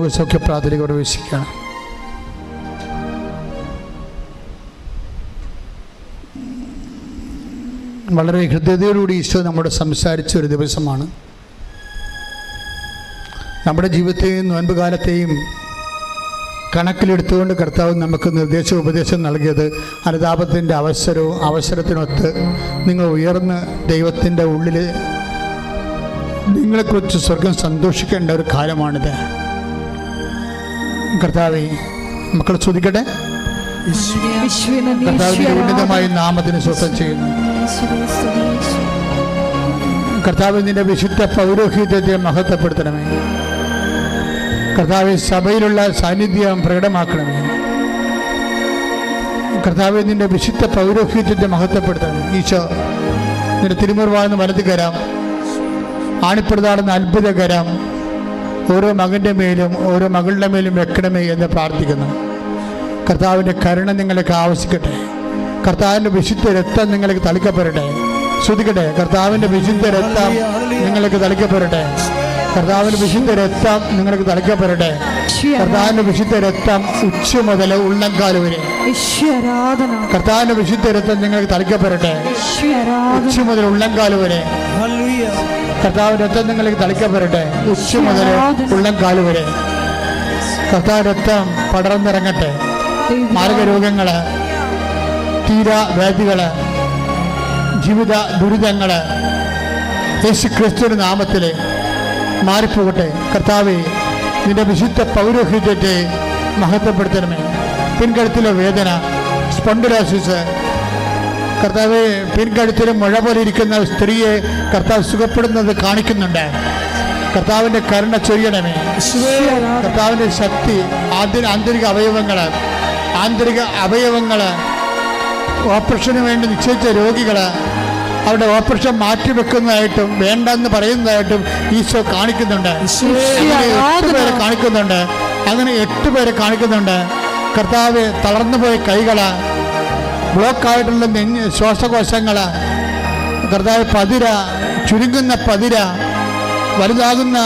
രോഗസൗഖ്യ പ്രാർത്ഥനയിലേക്ക് പ്രവേശിക്കുകയാണ്. വളരെ ഹൃദ്യതയോടുകൂടി ഈശോ നമ്മോട് സംസാരിച്ച ഒരു ദിവസമാണ്. നമ്മുടെ ജീവിതത്തെയും നോയമ്പ് കാലത്തെയും കണക്കിലെടുത്തുകൊണ്ട് കർത്താവ് നമുക്ക് ഉപദേശം നൽകിയത് അനുതാപത്തിൻ്റെ അവസരത്തിനൊത്ത് നിങ്ങൾ ഉയർന്ന് ദൈവത്തിൻ്റെ ഉള്ളിൽ നിങ്ങളെക്കുറിച്ച് സ്വർഗം സന്തോഷിക്കേണ്ട ഒരു കാലമാണിത്. കർത്താവേ, മക്കൾ സ്തുതിക്കട്ടെ. കർത്താവിന്റെ ഉന്നതമായ നാമത്തിന് സ്വസ്ഥം ചെയ്യുന്നു. കർത്താവ് നിന്റെ വിശുദ്ധ പൗരോഹിത്യത്തെ മഹത്വപ്പെടുത്തണമേ. കർത്താവ് സഭയിലുള്ള സാന്നിധ്യം പ്രകടമാക്കണമേ. കർത്താവ് നിന്റെ വിശുദ്ധ പൗരോഹിത്യത്തെ മഹത്വപ്പെടുത്തണമേ. ഈശോ നിന്റെ തിരുമുറിവാകുന്ന വലത് കരം, ആണിപ്രതാടുന്ന അത്ഭുത കരം ഓരോ മകൻ്റെ മേലും ഓരോ മകളുടെ മേലും വെക്കണമേ എന്ന് പ്രാർത്ഥിക്കുന്നു. കർത്താവിൻ്റെ കരുണ നിങ്ങൾക്ക് ആവശ്യിക്കട്ടെ. കർത്താവിൻ്റെ വിശുദ്ധ രക്തം നിങ്ങൾക്ക് തളിക്കപ്പെടട്ടെ. ശ്രദ്ധിക്കട്ടെ, കർത്താവിൻ്റെ വിശുദ്ധ രക്തം നിങ്ങൾക്ക് തളിക്കപ്പെടട്ടെ. കർത്താവിൻ്റെ വിശുദ്ധ രക്തം നിങ്ങൾക്ക് തളിക്കപ്പെടട്ടെ. കർത്താവിൻ്റെ വിശുദ്ധ രക്തം ഉച്ച മുതൽ ഉള്ളംകാല് വരെ. കർത്താവിൻ്റെ വിശുദ്ധ രക്തം നിങ്ങൾക്ക് തളിക്കപ്പെടട്ടെ. ഉച്ച മുതൽ ഉള്ളംകാല് വരെ കർത്താവിൻ്റെ രക്തം നിങ്ങൾക്ക് തളിക്കപ്പെടട്ടെ. ഉച്ച മുതൽ ഉള്ളംകാല് വരെ കർത്താവ് രക്തം പടർന്നിറങ്ങട്ടെ. മാർഗരോഗങ്ങള്, തീരാവ്യാധികള്, ജീവിത ദുരിതങ്ങള് യേശു ക്രിസ്തുവിന്റെ നാമത്തിൽ മാറിപ്പോകട്ടെ. കർത്താവേ, നിന്റെ വിശുദ്ധ പൗരോഹിത്യത്തെ മഹത്വപ്പെടുത്തണമേ. പിൻകഴുത്തിലെ വേദന, സ്പോണ്ടിലോസിസ്, കർത്താവെ, പിൻകഴുത്തിൽ മുഴ പോലെ ഇരിക്കുന്ന സ്ത്രീയെ കർത്താവ് സുഖപ്പെടുന്നത് കാണിക്കുന്നുണ്ട്. കർത്താവിൻ്റെ കരുണ ചൊരിയണമേ. കർത്താവിൻ്റെ ശക്തി ആന്തരിക അവയവങ്ങള് ഓപ്പറേഷന് വേണ്ടി നിശ്ചയിച്ച രോഗികള് അവരുടെ ഓപ്പറേഷൻ മാറ്റിവെക്കുന്നതായിട്ടും വേണ്ടെന്ന് പറയുന്നതായിട്ടും ഈശോ കാണിക്കുന്നുണ്ട്. 8 പേരെ കാണിക്കുന്നുണ്ട്. അങ്ങനെ 8 പേരെ കാണിക്കുന്നുണ്ട്. കർത്താവ് തളർന്നുപോയ കൈകള്, ബ്ലോക്കായിട്ടുള്ള ശ്വാസകോശങ്ങള്, കർത്താവ് പതിര, ചുരുങ്ങുന്ന പതിര, വലുതാകുന്ന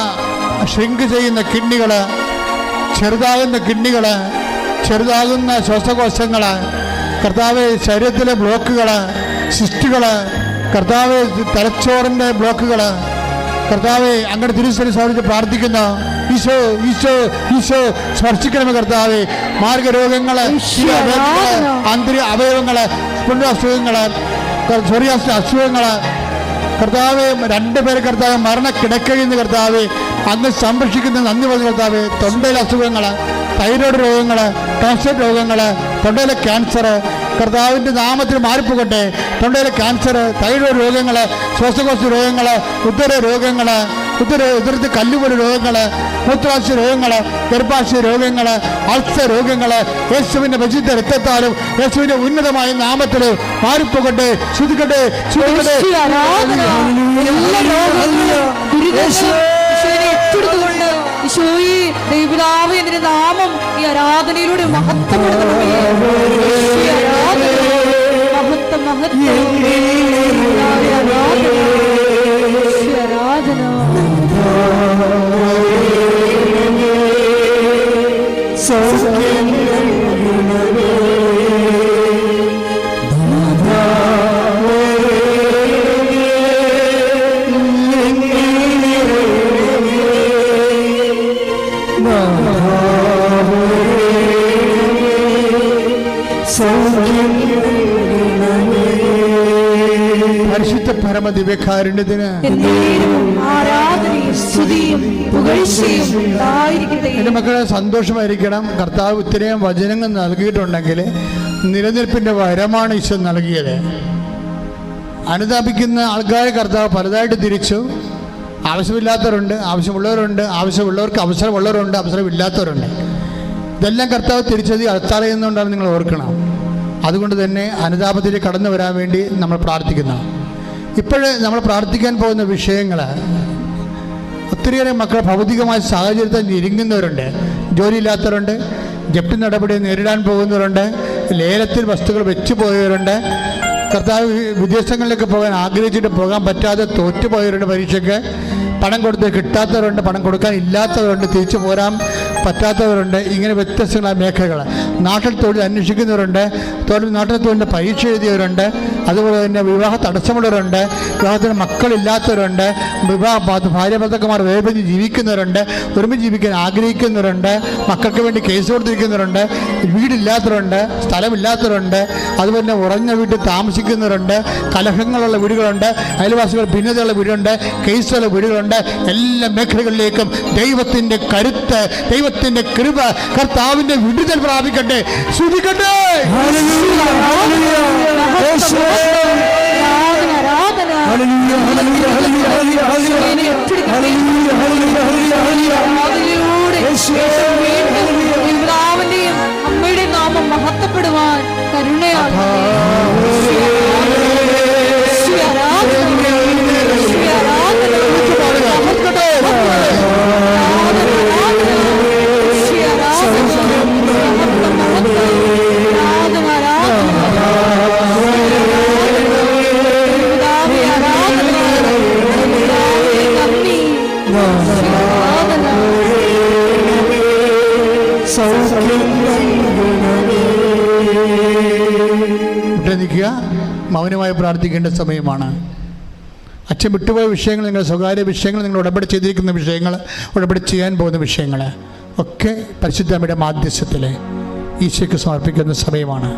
ഷ്രിങ്ക് ചെയ്യുന്ന കിഡ്നികള്, ചെറുതാകുന്ന കിഡ്നികള്, ചെറുതാകുന്ന ശ്വാസകോശങ്ങള്, കർത്താവ് ശരീരത്തിലെ ബ്ലോക്കുകള്, സിസ്റ്റുകള്, കർത്താവ് തലച്ചോറിൻ്റെ ബ്ലോക്കുകള്, കർത്താവ് അങ്ങനെ തിരുസരി സാധിച്ച് പ്രാർത്ഥിക്കുന്നു. ഈശോ ഈശോ ഈശോ സ്പർശിക്കണമേ. കർത്താവ് മാർഗരോഗങ്ങള്, ആന്തരിക അവയവങ്ങള്, അസുഖങ്ങള്, സോറിയാസിന്റെ അസുഖങ്ങള്, കർത്താവ് 2 പേരെ കർത്താവ് മരണക്കിടക്കയിൽ നിന്ന് കർത്താവ് അങ്ങ് സംരക്ഷിക്കുന്ന നന്ദി പറഞ്ഞ കർത്താവ്. തൊണ്ടയിലെ അസുഖങ്ങള്, തൈറോയ്ഡ് രോഗങ്ങള്, ക്യാൻസർ രോഗങ്ങള്, തൊണ്ടയിലെ ക്യാൻസർ കർത്താവിൻ്റെ നാമത്തിൽ മാറിപ്പോകട്ടെ. തൊണ്ടയിലെ ക്യാൻസർ, തൈറോയ്ഡ് രോഗങ്ങള്, ശ്വാസകോശ രോഗങ്ങള്, ഉദര രോഗങ്ങള്, ഉദരത്തിൽ കല്ലുപോലെ രോഗങ്ങള്, മൂത്രാശയ രോഗങ്ങള്, ഗർഭാശയ രോഗങ്ങള്, അൾസർ രോഗങ്ങള് യേശുവിന്റെ വിശുദ്ധ രക്തത്താലും യേശുവിന്റെ ഉന്നതമായ നാമത്തില് മാറിപ്പോകട്ടെ. ശ്രുതിക്കട്ടെ, ശ്രുതിക്കട്ടെ. ഈശോയെ, ദൈവപിതാവേ, നിന്റെ നാമം ഈ ആരാധനയിലൂടെ മഹത്വപ്പെടുത്തണമേ. മഹത്വം മഹത്വം ആരാധന. പരിശുദ്ധ പരമദിവ്യകാരുണ്യത്തിന് എൻ്റെ മക്കളെ സന്തോഷമായിരിക്കണം. കർത്താവ് ഇത്രയും വചനങ്ങൾ നൽകിയിട്ടുണ്ടെങ്കിൽ നിലനിൽപ്പിൻ്റെ വരമാണ് ഈശോ നൽകിയത്. അനുതാപിക്കുന്ന ആൾക്കാരെ കർത്താവ് പലതായിട്ട് തിരിച്ചു. ആവശ്യമില്ലാത്തവരുണ്ട്, ആവശ്യമുള്ളവരുണ്ട്, ആവശ്യമുള്ളവർക്ക് അവസരമുള്ളവരുണ്ട്, അവസരമില്ലാത്തവരുണ്ട്. ഇതെല്ലാം കർത്താവ് തിരിച്ചത് അടുത്തറിയുന്നതുകൊണ്ടാണ് നിങ്ങൾ ഓർക്കണം. അതുകൊണ്ട് തന്നെ അനുതാപത്തിലേക്ക് കടന്നു വരാൻ വേണ്ടി നമ്മൾ പ്രാർത്ഥിക്കുന്നു. ഇപ്പോഴേ നമ്മൾ പ്രാർത്ഥിക്കാൻ പോകുന്ന വിഷയങ്ങൾ, ഒത്തിരിയേറെ മക്കൾ ഭൗതികമായ സാഹചര്യത്തിൽ ഞെരുങ്ങുന്നവരുണ്ട്, ജോലിയില്ലാത്തവരുണ്ട്, ജപ്തി നടപടി നേരിടാൻ പോകുന്നവരുണ്ട്, ലേലത്തിൽ വസ്തുക്കൾ വെച്ചു പോയവരുണ്ട്, കർത്താവ് വിദേശങ്ങളിലേക്ക് പോകാൻ ആഗ്രഹിച്ചിട്ട് പോകാൻ പറ്റാതെ തോറ്റുപോയവരുണ്ട്, പരീക്ഷയ്ക്ക് പണം കൊടുത്ത് കിട്ടാത്തവരുണ്ട്, പണം കൊടുക്കാൻ ഇല്ലാത്തവരുണ്ട്, തിരിച്ചു പോരാൻ പറ്റാത്തവരുണ്ട്. ഇങ്ങനെ വ്യത്യസ്തങ്ങളായ മേഖലകൾ. നാട്ടിൽ തൊഴിൽ അന്വേഷിക്കുന്നവരുണ്ട്, നാട്ടിൽ തൊഴിലിൻ്റെ പരീക്ഷ എഴുതിയവരുണ്ട്, അതുപോലെ തന്നെ വിവാഹ തടസ്സമുള്ളവരുണ്ട്, വിവാഹത്തിന് മക്കളില്ലാത്തവരുണ്ട്, ഭാര്യ ഭർത്താക്കന്മാർ വേർപിരിഞ്ഞ് ജീവിക്കുന്നവരുണ്ട്, ഒരുമിച്ച് ജീവിക്കാൻ ആഗ്രഹിക്കുന്നവരുണ്ട്, മക്കൾക്ക് വേണ്ടി കേസ് കൊടുത്തിരിക്കുന്നവരുണ്ട്, വീടില്ലാത്തവരുണ്ട്, സ്ഥലമില്ലാത്തവരുണ്ട്, അതുപോലെ തന്നെ ഉറഞ്ഞ വീട്ടിൽ താമസിക്കുന്നവരുണ്ട്, കലഹങ്ങളുള്ള വീടുകളുണ്ട്, അയൽവാസികൾ ഭിന്നതയുള്ള വീടുണ്ട്, കേസുള്ള വീടുകളുണ്ട്. എല്ലാ മേഖലകളിലേക്കും ദൈവത്തിൻ്റെ കരുത്ത്, ദൈവത്തിൻ്റെ കൃപ, കർത്താവിൻ്റെ വിടുതൽ പ്രാപിക്കട്ടെ. സ്തുതിക്കട്ടെ. അമ്മയുടെ നാമം മഹത്വപ്പെടുവാൻ കരുണയാണ്. മൗനമായി പ്രാർത്ഥിക്കേണ്ട സമയമാണ്. അച്ഛൻ വിട്ടുപോയ വിഷയങ്ങൾ, നിങ്ങൾ സ്വകാര്യ വിഷയങ്ങൾ, നിങ്ങൾ ഉടമ്പടി ചെയ്തിരിക്കുന്ന വിഷയങ്ങൾ, ഉടമ്പടി ചെയ്യാൻ പോകുന്ന വിഷയങ്ങൾ ഒക്കെ പരിശുദ്ധ അമ്മയുടെ മാധ്യസ്ഥത്തിൽ ഈശോയ്ക്ക് സമർപ്പിക്കുന്ന സമയമാണ്.